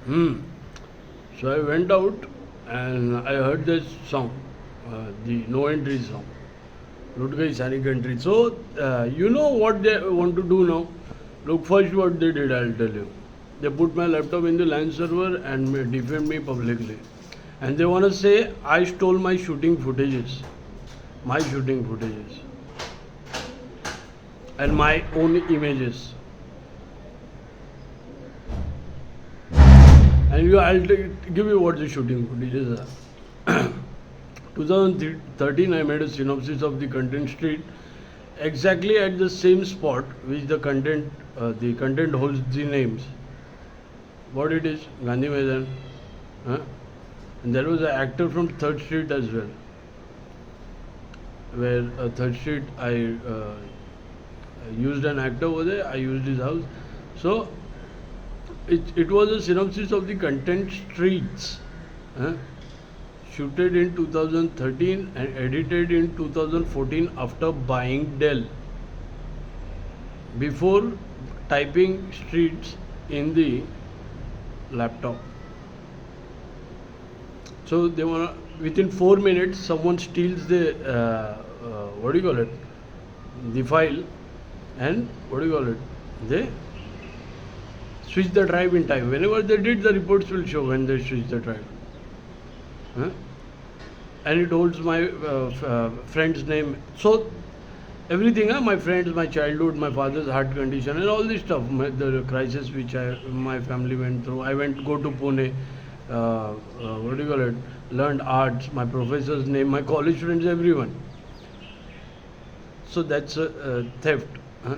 Hmm. So I went out and I heard this song, the No Entry song. Look guys, Sari country. So you know what they want to do now? Look, first what they did, I'll tell you. They put my laptop in the LAN server and defamed me publicly. And they want to say I stole my shooting footages, and my own images. And give you what the shooting footages are. 2013, I made a synopsis of the content street exactly at the same spot which the content holds the names. What it is, Gandhi Maidan. Huh? And there was an actor from Third Street as well, where Third Street I used an actor over there. I used his house. So it was a synopsis of the content streets. Huh? Shooted in 2013 and edited in 2014 after buying Dell. Before typing streets in the laptop. So they want within 4 minutes someone steals the what do you call it, the file, and what do you call it, they switch the drive in time. Whenever they did, the reports will show when they switch the drive. Huh? And it holds my friend's name. So everything, my friends, my childhood, my father's heart condition, and all this stuff, the crisis which my family went through. I went go to Pune. What do you call it? Learned arts. My professor's name, my college friends, everyone. So that's a theft. Huh?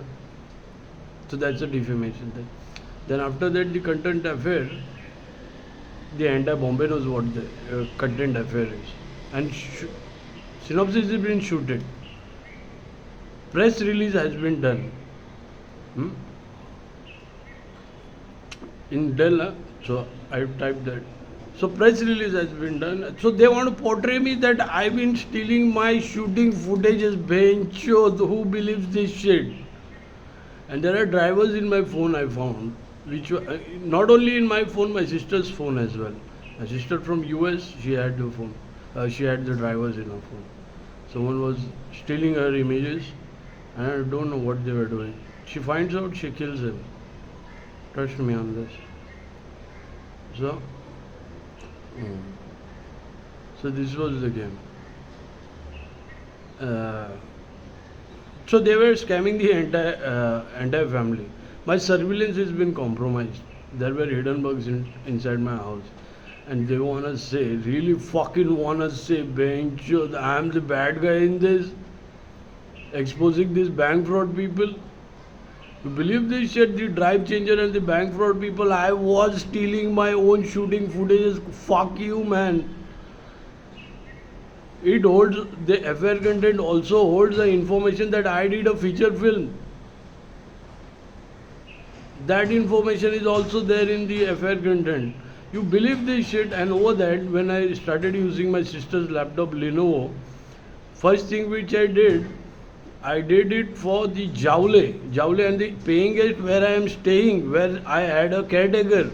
So that's a defamation. Then after that, the content affair. The entire Bombay knows what the content affair is, and synopsis has been shooted. Press release has been done. Hmm? In Dell, so I typed that. So press release has been done. So they want to portray me that I've been stealing my shooting footages. Bencho, who believes this shit? And there are drivers in my phone I found, which were, not only in my phone, my sister's phone as well. My sister from US, she had the phone. She had the drivers in her phone. Someone was stealing her images, and I don't know what they were doing. She finds out, she kills him. Trust me on this. So, so this was the game. So they were scamming the entire family. My surveillance has been compromised. There were hidden bugs inside my house, and they wanna say, really fucking wanna say, bencho, I'm the bad guy in this, exposing these bank fraud people. You believe this shit? The drive changer and the bank fraud people. I was stealing my own shooting footages. Fuck you, man. It holds the affair content also holds the information that I did a feature film. That information is also there in the affair content. You believe this shit? And over that, when I started using my sister's laptop Lenovo, first thing which I did it for the Jawle and the paying guest where I am staying, where I had a caretaker.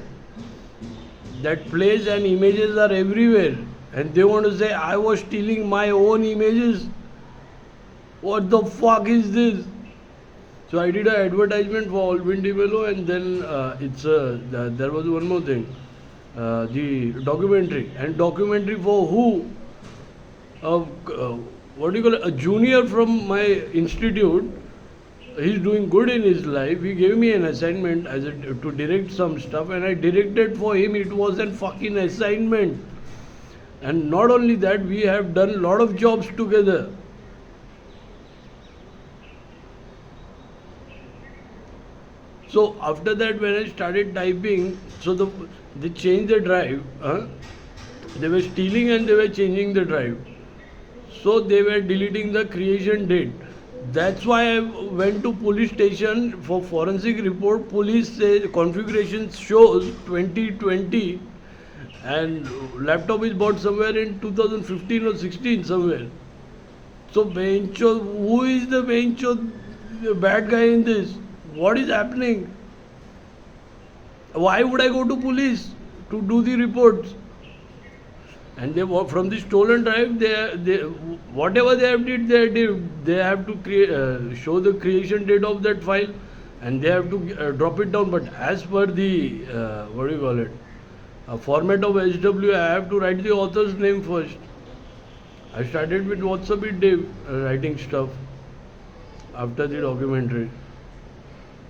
That place and images are everywhere. And they want to say I was stealing my own images. What the fuck is this? So I did an advertisement for Alvin Develo, and then there was one more thing, the documentary. And documentary for who? What do you call it? A junior from my institute. He's doing good in his life. He gave me an assignment to direct some stuff, and I directed for him. It was a fucking assignment. And not only that, we have done a lot of jobs together. So after that, when I started typing, so they changed the drive. They were stealing and they were changing the drive. So they were deleting the creation date. That's why I went to police station for forensic report. Police says configuration shows 2020, and laptop is bought somewhere in 2015 or 16 somewhere. So bencho, who is the bad guy in this? What is happening? Why would I go to police? to do the reports. And they from the stolen drive, they whatever they have did, they have to show the creation date of that file, and they have to drop it down. But as per the what do you call it, format of HW, I have to write the author's name first. I started with WhatsApp it Dave writing stuff after the documentary.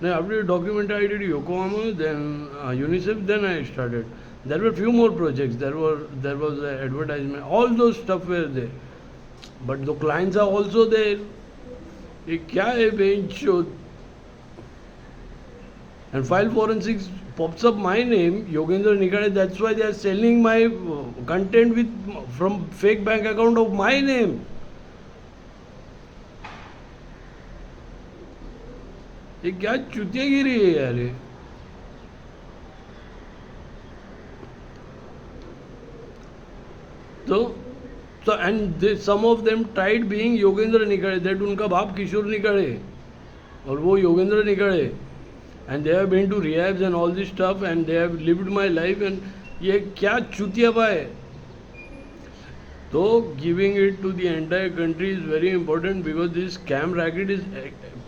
Then after the documentary I did Yokohama, then UNICEF, then I started. There were few more projects. There was advertisement. All those stuff were there. But the clients are also there. ये क्या है बेंचो? And file forensics pops up my name, Yogendra Nikade. That's why they are selling my content from fake bank account of my name. ये क्या चुतियागिरी है यार ये? So and some of them tried being Yogendra Nikade. That उनका बाप किशोर निकाड़े और वो Yogendra निकाड़े. And they have been to rehabs and all this stuff, and they have lived my life. And ये क्या चुतियापा है? So giving it to the entire country is very important, because this scam racket is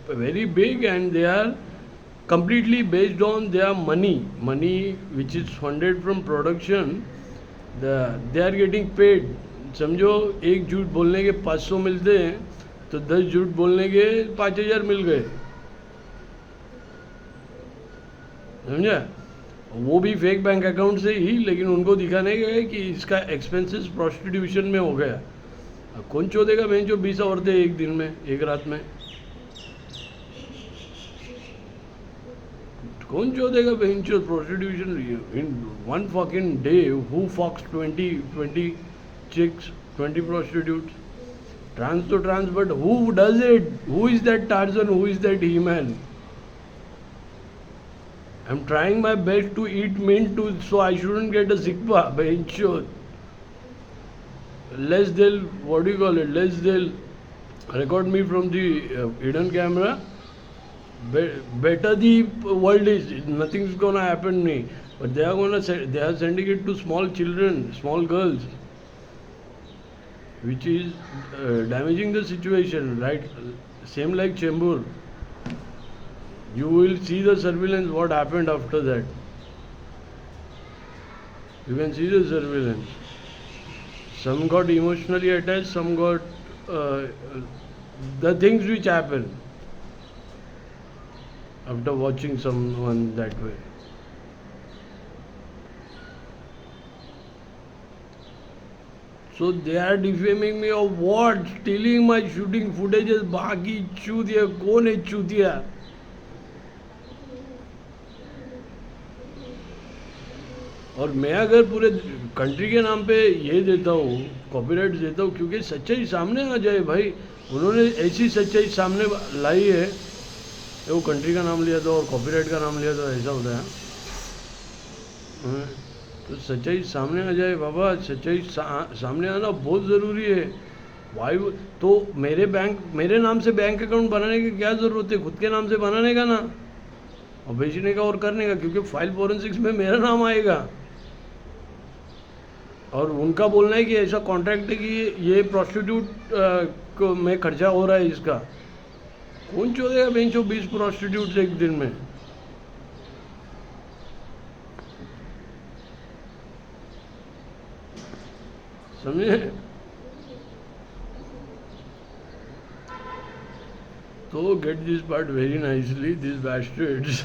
very big, and they are completely based on their money which is funded from production. They are getting paid. समझो एक झूठ बोलने के 500 मिलते हैं तो 10 झूठ बोलने के 5000 मिल गए. समझा? वो भी फेक बैंक अकाउंट से ही, लेकिन उनको दिखाने गए कि इसका एक्सपेंसेस प्रोस्टिट्यूशन में हो गया. कौन चोदेगा बहन जो 20 औरतें एक दिन में, एक रात में? कौन चोदेगा बहन जो prostitution in one fucking day? Who fucks 20 chicks, 20 prostitutes? Trans to trans, but who does it? Who is that Tarzan? Who is that He-Man? I'm trying my best to eat mint so I shouldn't get a zikpa. Bencho. Less they'll, what do you call it? Less they'll record me from the hidden camera. Better the world is. Nothing's gonna happen to me. But they are sending it to small children, small girls, which is damaging the situation, right? Same like Chembur. You will see the surveillance, what happened after that. You can see the surveillance. Some got emotionally attached, some got the things which happen after watching someone that way. So they are defaming me of what? Stealing my shooting footages. बाकी चूतिया कौन है चूतिया? और मैं अगर पूरे country के नाम पे ये देता हूँ, कॉपीराइट देता हूँ, क्योंकि सच्चाई सामने आ जाए भाई. उन्होंने ऐसी सच्चाई सामने लाई है. वो कंट्री का नाम लिया था और कॉपीराइट का नाम लिया था, ऐसा होता है. तो सच्चाई सामने आ जाए बाबा. सच्चाई सामने आना बहुत ज़रूरी है. वाई तो मेरे नाम से बैंक अकाउंट बनाने की क्या ज़रूरत है? खुद के नाम से बनाने का ना, और बेचने का और करने का, क्योंकि फाइल फोरेंसिक्स में मेरा नाम आएगा. और उनका बोलना है कि ऐसा कॉन्ट्रैक्ट है कि ये प्रोस्टिट्यूट को में खर्चा हो रहा है इसका. कौन चोदेगा बेंचो 20 प्रोस्टिट्यूट एक दिन में? समझे? तो get this part very nicely. This bastards,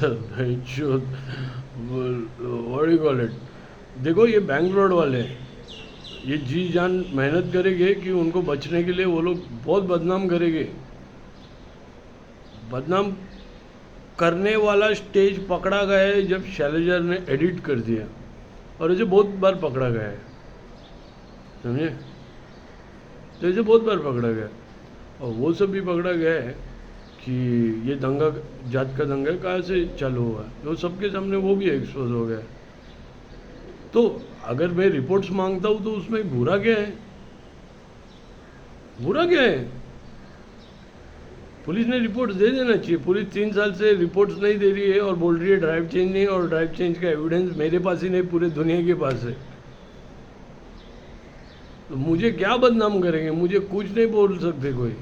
what do you call it? देखो ये बैंक फ्रॉड वाले, ये जी जान मेहनत करेंगे कि उनको बचने के लिए वो लोग बहुत बदनाम करेंगे. बदनाम करने वाला स्टेज पकड़ा गया है जब शैलेजर ने एडिट कर दिया, और ऐसे बहुत बार पकड़ा गया है. समझे? तो ऐसे बहुत बार पकड़ा गया. और वो सब भी पकड़ा गया है कि ये दंगा, जात का दंगा कहाँ से चालू हुआ. तो सबके सामने वो भी एक्सपोज हो गया. तो अगर मैं रिपोर्ट्स मांगता हूँ तो उसमें बुरा क्या है? बुरा क्या है? पुलिस ने रिपोर्ट दे देना चाहिए। पुलिस 3 साल से रिपोर्ट्स नहीं दे रही है और बोल रही है ड्राइव चेंज नहीं, और ड्राइव चेंज का एविडेंस मेरे पास ही नहीं, पूरे दुनिया के पास है। तो मुझे क्या बदनाम करेंगे? मुझे कुछ नहीं बोल सकते कोई,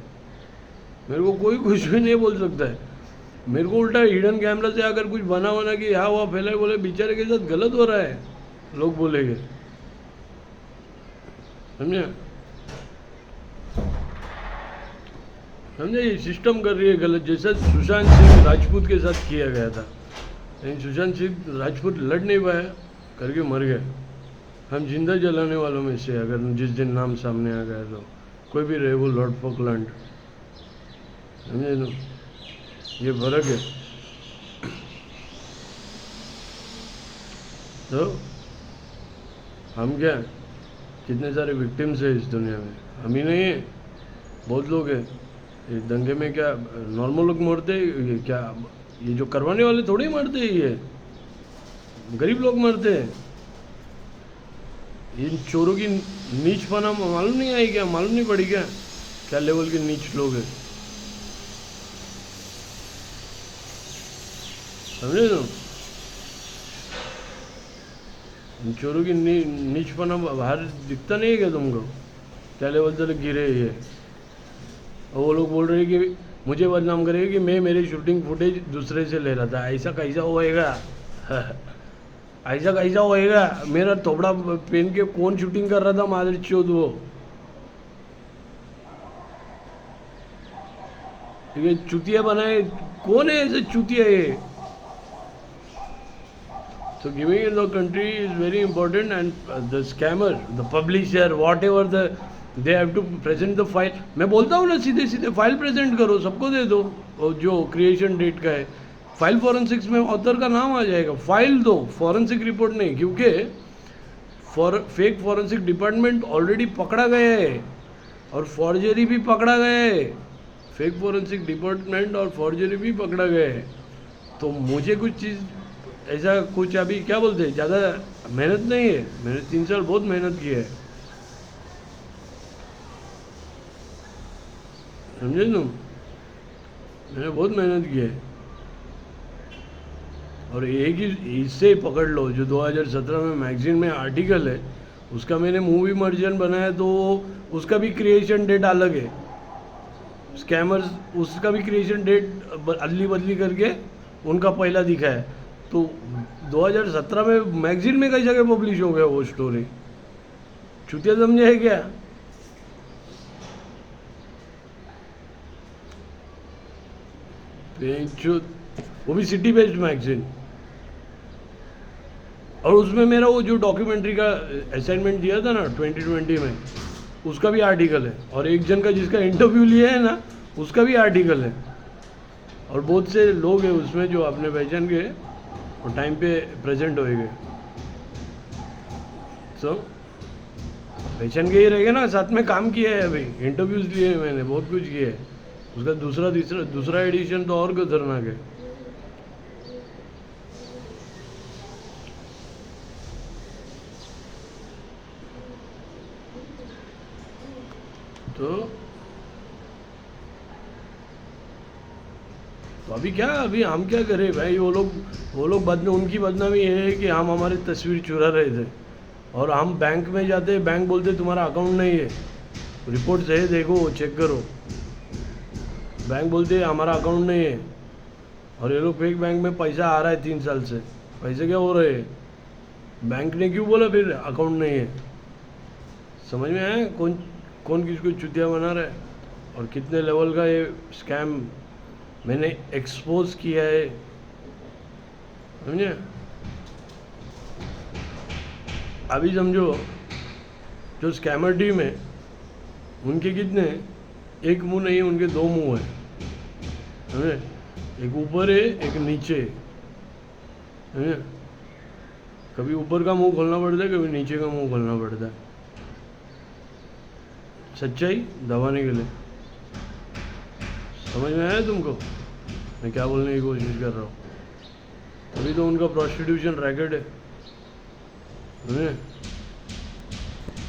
मेरे को कोई कुछ भी नहीं बोल सकता है। मेरे को उल्टा हिडन कैमरा से अगर कुछ बना कि यहाँ वहाँ फैलाए, बोले बेचारे के साथ गलत हो रहा है, लोग बोलेंगे, समझे? ये सिस्टम कर रही है गलत, जैसा सुशांत सिंह राजपूत के साथ किया गया था। लेकिन सुशांत सिंह राजपूत लड़ नहीं पाया, करके मर गए। हम जिंदा जलाने वालों में से अगर जिस दिन नाम सामने आ गया तो कोई भी रहे, वो लॉर्ड फॉकलैंड, समझे ना? ये फर्क है। तो हम क्या, कितने सारे विक्टिम्स है इस दुनिया में, हम ही नहीं है, बहुत लोग हैं। ये दंगे में क्या नॉर्मल लोग मरते हैं क्या? ये जो करवाने वाले थोड़े ही मरते हैं, ये गरीब लोग मरते हैं। इन चोरों की नीचपना मालूम नहीं आई क्या? मालूम नहीं पड़ी क्या क्या लेवल के नीच लोग हैं, समझे ना? इन चोरों की नीचपना बाहर दिखता नहीं है क्या तुमको? क्या लेवल तक गिरे ये। और वो लोग बोल रहे हैं कि मुझे बदनाम करेगा कि मैं मेरी शूटिंग फुटेज दूसरे से ले रहा था। ऐसा कैसा होएगा? ऐसा कैसा होएगा? मेरा थोबड़ा पहन के कौन शूटिंग कर रहा था? मादर चौथ वो, ये चुतिया बनाए कौन है? ऐसे चुतिया ये। So giving in the country is very important, and the scammer, the publisher, whatever they have to present the file. मैं बोलता हूँ ना, सीधे सीधे फाइल प्रेजेंट करो, सबको दे दो। और जो क्रिएशन डेट का है, फाइल फॉरेंसिक्स में ऑथर का नाम आ जाएगा। फाइल दो, फॉरेंसिक रिपोर्ट नहीं, क्योंकि फेक फॉरेंसिक डिपार्टमेंट ऑलरेडी पकड़ा गया है और फॉर्जरी भी पकड़ा गया है। फेक फॉरेंसिक डिपार्टमेंट और फॉर्जरी भी पकड़ा गया है। तो मुझे कुछ चीज़ ऐसा कुछ अभी क्या बोलते हैं, ज़्यादा मेहनत नहीं है। मैंने 3 साल बहुत मेहनत की है, समझे तुम? मैंने बहुत मेहनत की है। और एक ही इससे ही पकड़ लो, जो 2017 में मैगजीन में आर्टिकल है, उसका मैंने मूवी वर्जन बनाया, तो उसका भी क्रिएशन डेट अलग है। स्कैमर्स उसका भी क्रिएशन डेट अदली बदली करके उनका पहला दिखा है। तो 2017 में मैगजीन में कई जगह पब्लिश हो गया वो स्टोरी। चुतिया समझे है क्या? वो भी सिटी बेस्ड मैगजीन। और उसमें मेरा वो जो डॉक्यूमेंट्री का असाइनमेंट दिया था ना 2020 में, उसका भी आर्टिकल है। और एक जन का जिसका इंटरव्यू लिया है ना, उसका भी आर्टिकल है। और बहुत से लोग हैं उसमें जो अपने पहचान के और टाइम पे प्रेजेंट होएंगे। सो पहचान के ही रहेगा ना, साथ में काम किया है, अभी इंटरव्यूज़ लिए हैं मैंने, बहुत कुछ किया है। उसका दूसरा एडिशन तो और खतरनाक है। तो अभी क्या, अभी हम क्या करें भाई? वो लोग उनकी बदनामी ये है कि हम हमारी तस्वीर चुरा रहे थे। और हम बैंक में जाते, बैंक बोलते तुम्हारा अकाउंट नहीं है, रिपोर्ट है देखो, चेक करो। बैंक बोलते हमारा अकाउंट नहीं है, और ये लोग फेक बैंक में पैसा आ रहा है 3 साल से। पैसे क्या हो रहे हैं? बैंक ने क्यों बोला फिर अकाउंट नहीं है? समझ में आया कौन किसको चुतिया बना रहा है और कितने लेवल का ये स्कैम मैंने एक्सपोज किया है, समझे? अभी समझो, जो स्कैमर टीम है उनके कितने, एक मुंह नहीं, उनके 2 मुंह हैं, समझे? एक ऊपर है, एक नीचे, समझे? कभी ऊपर का मुंह खोलना पड़ता है, कभी नीचे का मुंह खोलना पड़ता है, सच्चाई दबाने के लिए। समझ में आया तुमको मैं क्या बोलने की कोशिश कर रहा हूँ? अभी तो उनका प्रोस्टिट्यूशन रैकेट है, समझे?